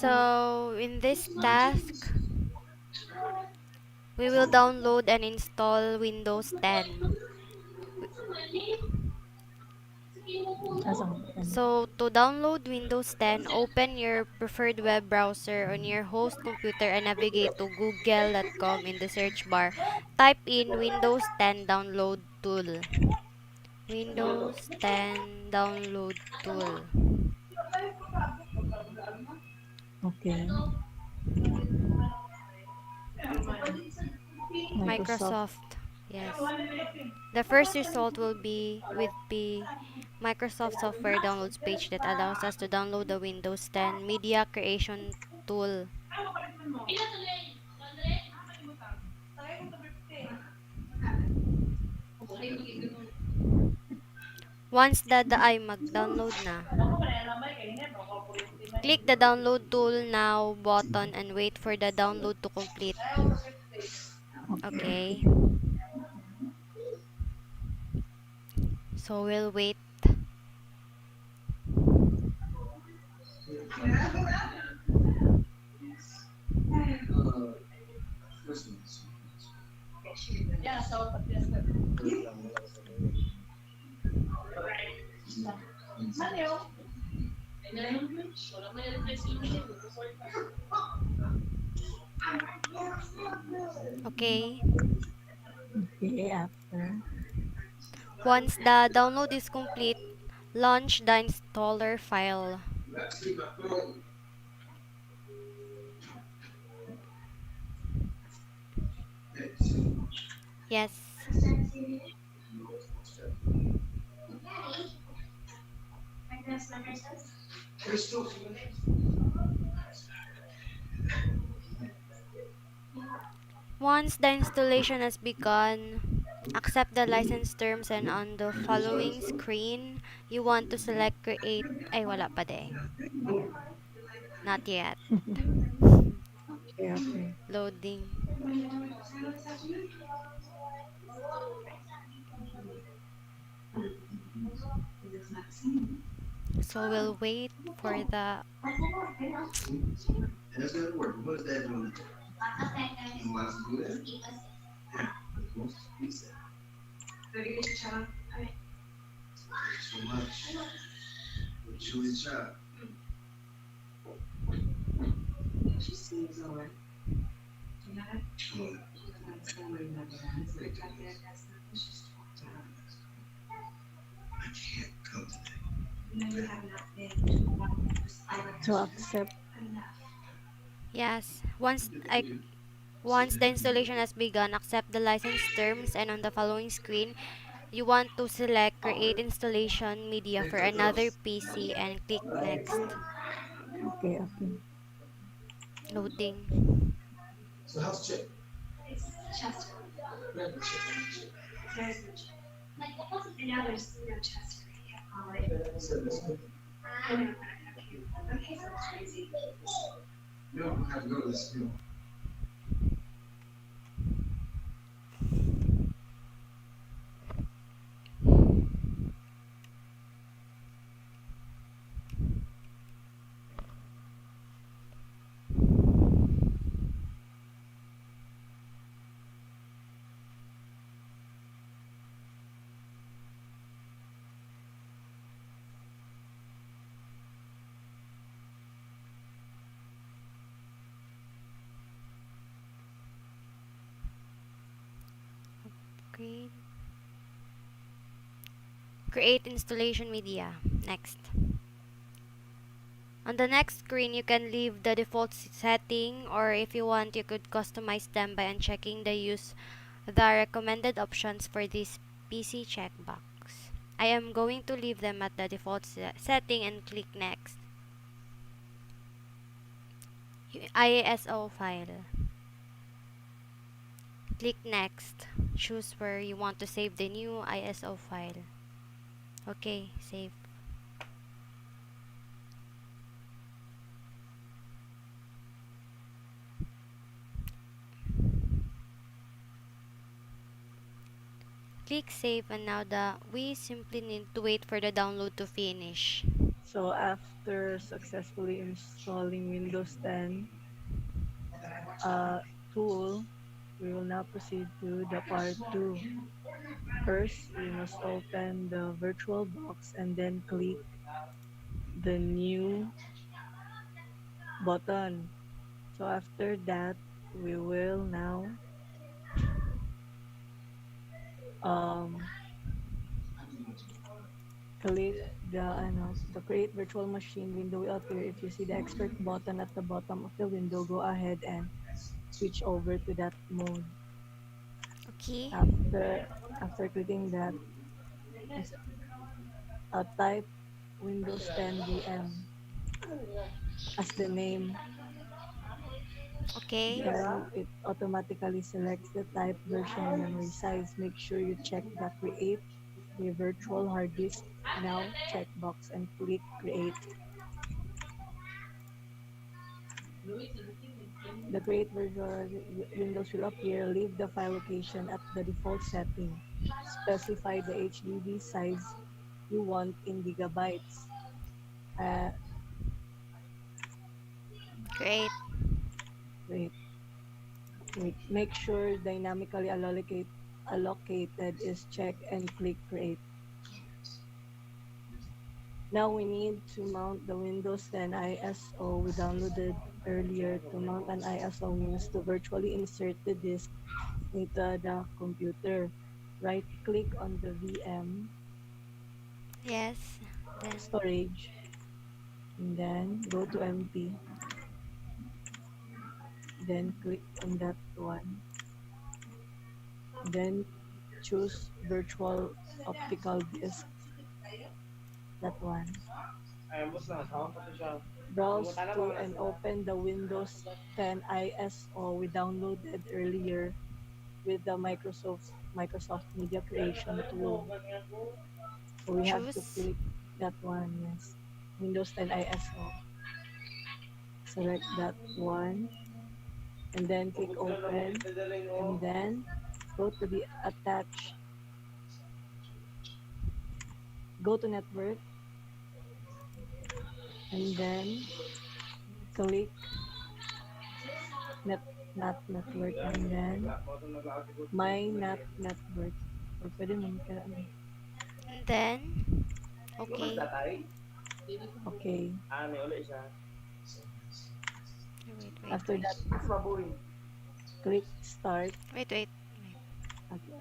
So in this task, we will download and install Windows 10. So to download Windows 10, open your preferred web browser on your host computer and navigate to google.com in the search bar. Type in Windows 10 download tool. Windows 10 download tool. Okay. Microsoft. Microsoft. Yes. The first result will be with the Microsoft software downloads page that allows us to download the Windows 10 media creation tool. Once that ay mag-download na, click the download tool now button and wait for the download to complete. Okay. Okay. So we'll wait. Okay. Okay, after. Once the download is complete, launch the installer file. Yes. Once the installation has begun, accept the license terms and on the following screen, you want to select create. Ay, wala pa de. Not yet. Okay, okay. Loading. So we'll wait for the To accept. yes. Once the installation has begun, accept the license terms and on the following screen, you want to select create installation media for another PC and click next. Okay, okay. Loading. Create, create installation media. Next. On the next screen, you can leave the default setting or if you want, you could customize them by unchecking the use the recommended options for this PC checkbox. I am going to leave them at the default setting and click next. ISO file. Click next. Choose where you want to save the new ISO file. Okay, save. Click save and now we simply need to wait for the download to finish. So after successfully installing Windows 10 tool, we will now proceed to the part 2. First, we must open the virtual box and then click the new button. So after that, we will now um, click the create virtual machine window will appear. If you see the expert button at the bottom of the window, go ahead and switch over to that mode. Okay. After clicking that, type Windows 10 VM as the name. Okay. Then it automatically selects the type, version, and memory size. Make sure you check the create a virtual hard disk now checkbox and click create. The create virtual windows will appear. Leave the file location at the default setting. Specify the HDD size you want in gigabytes. Uh, Great. wait, Make sure dynamically allocated is checked and click create. Now we need to mount the Windows 10 ISO we downloaded earlier. To mount an ISO means to virtually insert the disk into the computer. Right click on the VM Yes. Then storage and then go to empty. Then click on that one. Then choose virtual optical disk, that one. Browse to and open the Windows 10 ISO we downloaded earlier with the Microsoft Media Creation tool. So we have to choose. click that one, yes. Windows 10 ISO. Select that one and then click open and then go to the attach, go to network and then click net not network and then my network. Or pwede mo And then okay. Okay. Wait, wait, After wait. that, click start. Wait, wait. Wait. Okay.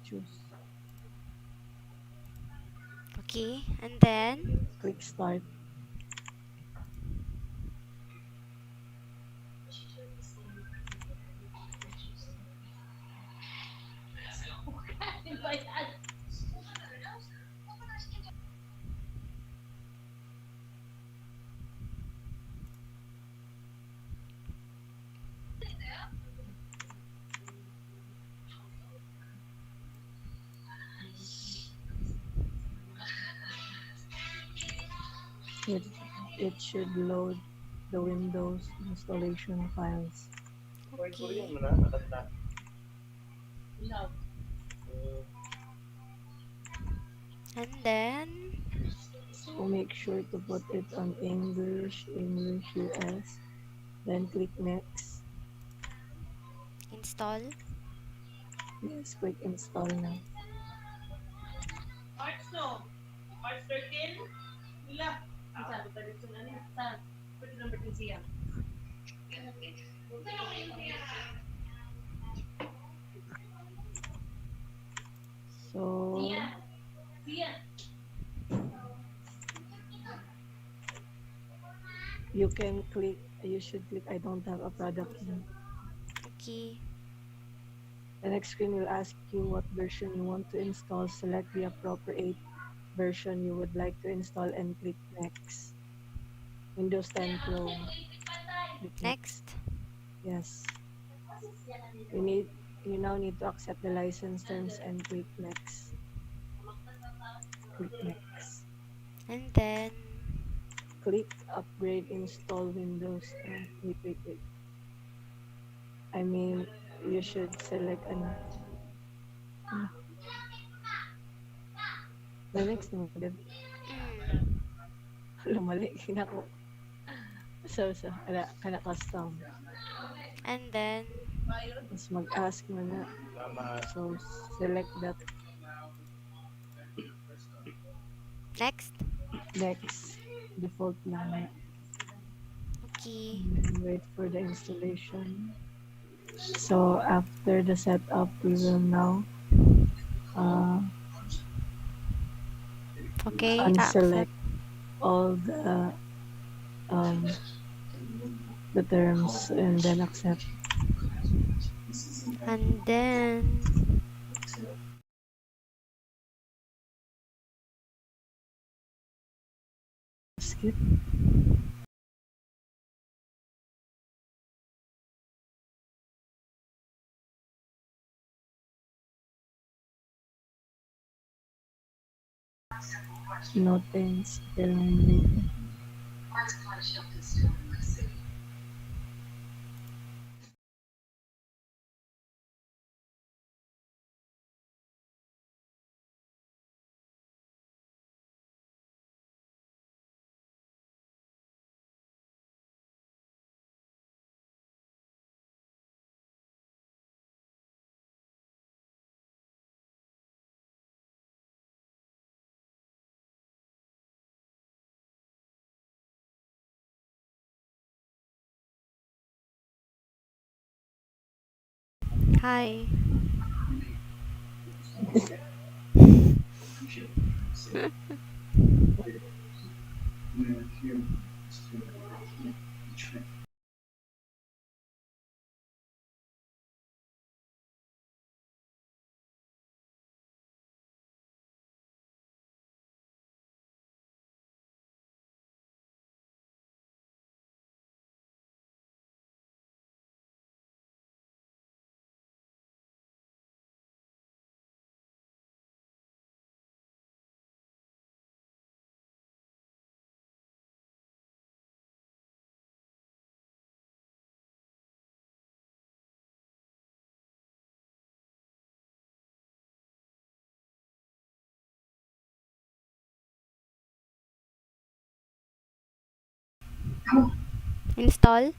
Choose. Okay. And then Click start. It it should load the Windows installation files. okay. And then So make sure to put it on English US. Then click next. install. Yes, click install now. So you should click I don't have a product here. Okay. The next screen will ask you what version you want to install. Select the appropriate version you would like to install and click next. Windows 10 Pro. Click next. Next. Yes. You now need to accept the license terms and click next. Click next. And then Click upgrade install Windows. Wait. I mean, you should select ano. The next naman, Deb. Mm. Wala, mali. Kinako. So, kana custom. And then, Tapos mag-ask mo na. So, select that. next. Next. Default lang. Okay. Wait for the installation. So, after the setup, we will now uh, Okay, unselect accept. all um, the terms and then accept. And then, Skip. No thanks. Kailangan later. hi. Install.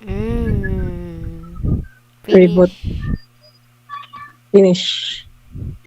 Mm. Reboot. Finish. Finish.